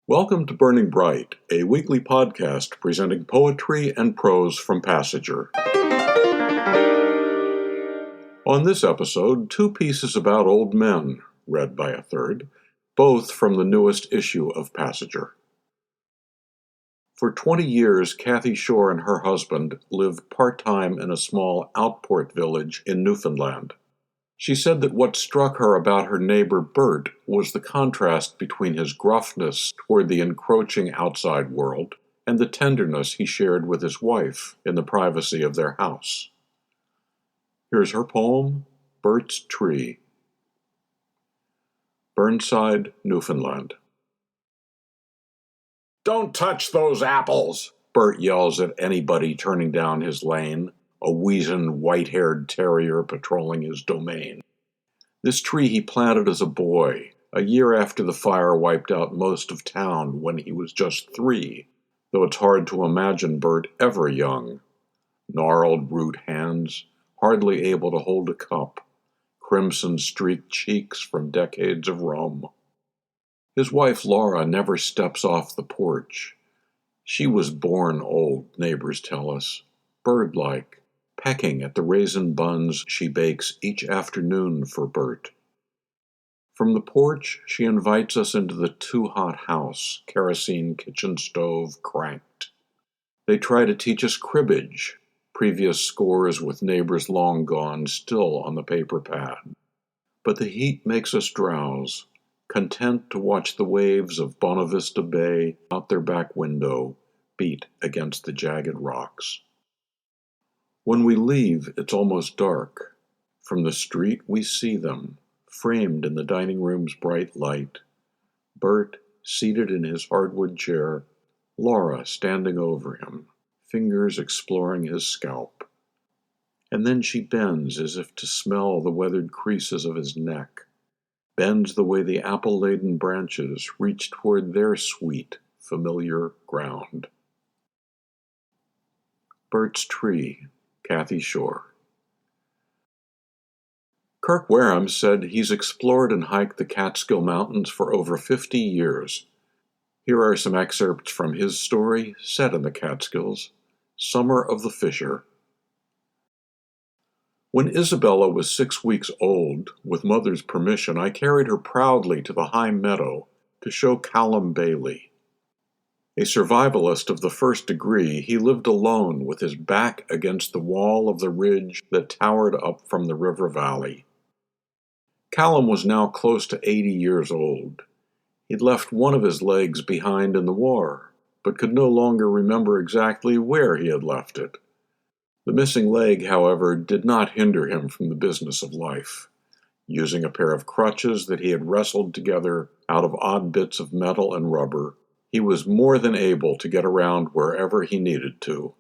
Welcome to Burning Bright, a weekly podcast presenting poetry and prose from Passager. On this episode, two pieces about old men, read by a third, both from the newest issue of Passager. For 20 years, Kathy Shorr and her husband lived part-time in a small outport village in Newfoundland. She said that what struck her about her neighbor Bert was the contrast between his gruffness toward the encroaching outside world and the tenderness he shared with his wife in the privacy of their house. Here's her poem, Bert's Tree. Burnside, Newfoundland. "Don't touch those apples!" Bert yells at anybody turning down his lane, a weazened, white-haired terrier patrolling his domain. This tree he planted as a boy, a year after the fire wiped out most of town when he was just 3, though it's hard to imagine Bert ever young. Gnarled root hands, hardly able to hold a cup, crimson-streaked cheeks from decades of rum. His wife Laura never steps off the porch. She was born old, neighbors tell us, bird-like, pecking at the raisin buns she bakes each afternoon for Bert. From the porch, she invites us into the too-hot house, kerosene kitchen stove cranked. They try to teach us cribbage, previous scores with neighbors long gone still on the paper pad. But the heat makes us drowse, content to watch the waves of Bonavista Bay out their back window beat against the jagged rocks. When we leave, it's almost dark. From the street, we see them, framed in the dining room's bright light. Bert, seated in his hardwood chair, Laura standing over him, fingers exploring his scalp. And then she bends as if to smell the weathered creases of his neck, bends the way the apple-laden branches reach toward their sweet, familiar ground. Bert's Tree, Kathy Shorr. Kirk Wareham said he's explored and hiked the Catskill Mountains for over 50 years. Here are some excerpts from his story, set in the Catskills, Summer of the Fisher. When Isabella was 6 weeks old, with mother's permission, I carried her proudly to the high meadow to show Callum Bailey. A survivalist of the first degree, he lived alone with his back against the wall of the ridge that towered up from the river valley. Callum was now close to 80 years old. He'd left one of his legs behind in the war, but could no longer remember exactly where he had left it. The missing leg, however, did not hinder him from the business of life. Using a pair of crutches that he had wrestled together out of odd bits of metal and rubber, he was more than able to get around wherever he needed to.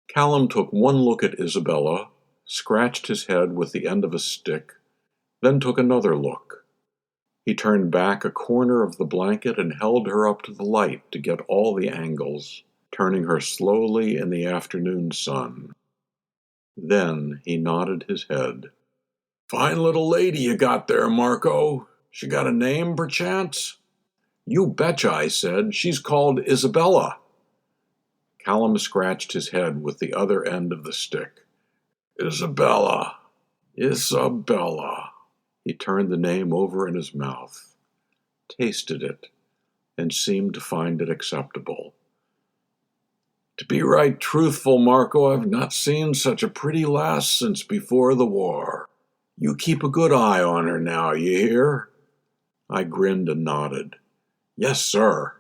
Callum took one look at Isabella, scratched his head with the end of a stick, then took another look. He turned back a corner of the blanket and held her up to the light to get all the angles, turning her slowly in the afternoon sun. Then he nodded his head. "Fine little lady you got there, Marco. She got a name, perchance?" "You betcha," I said. "She's called Isabella." Callum scratched his head with the other end of the stick. "Isabella, Isabella." He turned the name over in his mouth, tasted it, and seemed to find it acceptable. "To be right truthful, Marco, I've not seen such a pretty lass since before the war. You keep a good eye on her now, you hear?" I grinned and nodded. "Yes, sir."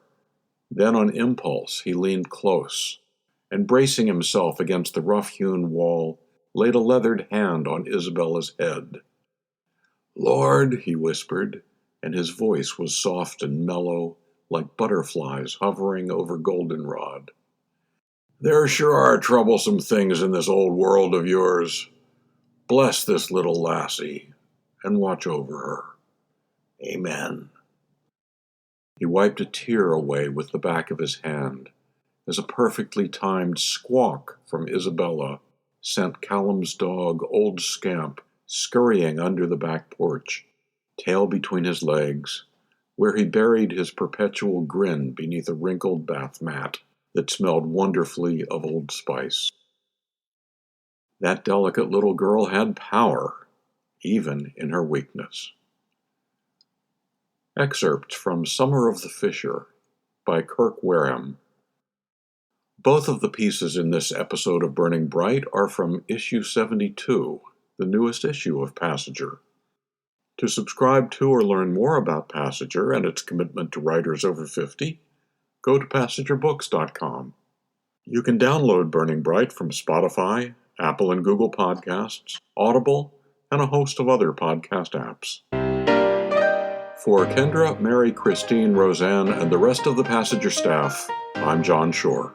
Then on impulse he leaned close, and bracing himself against the rough-hewn wall, laid a leathered hand on Isabella's head. "Lord," he whispered, and his voice was soft and mellow, like butterflies hovering over goldenrod. "There sure are troublesome things in this old world of yours. Bless this little lassie, and watch over her. Amen." He wiped a tear away with the back of his hand, as a perfectly timed squawk from Isabella sent Callum's dog, Old Scamp, scurrying under the back porch, tail between his legs, where he buried his perpetual grin beneath a wrinkled bath mat that smelled wonderfully of Old Spice. That delicate little girl had power, even in her weakness. Excerpts from Summer of the Fisher by Kirk Wareham. Both of the pieces in this episode of Burning Bright are from issue 72, the newest issue of Passenger. To subscribe to or learn more about Passenger and its commitment to writers over 50, go to PassengerBooks.com. You can download Burning Bright from Spotify, Apple and Google Podcasts, Audible, and a host of other podcast apps. For Kendra, Mary, Christine, Roseanne, and the rest of the Passenger staff, I'm John Shorr.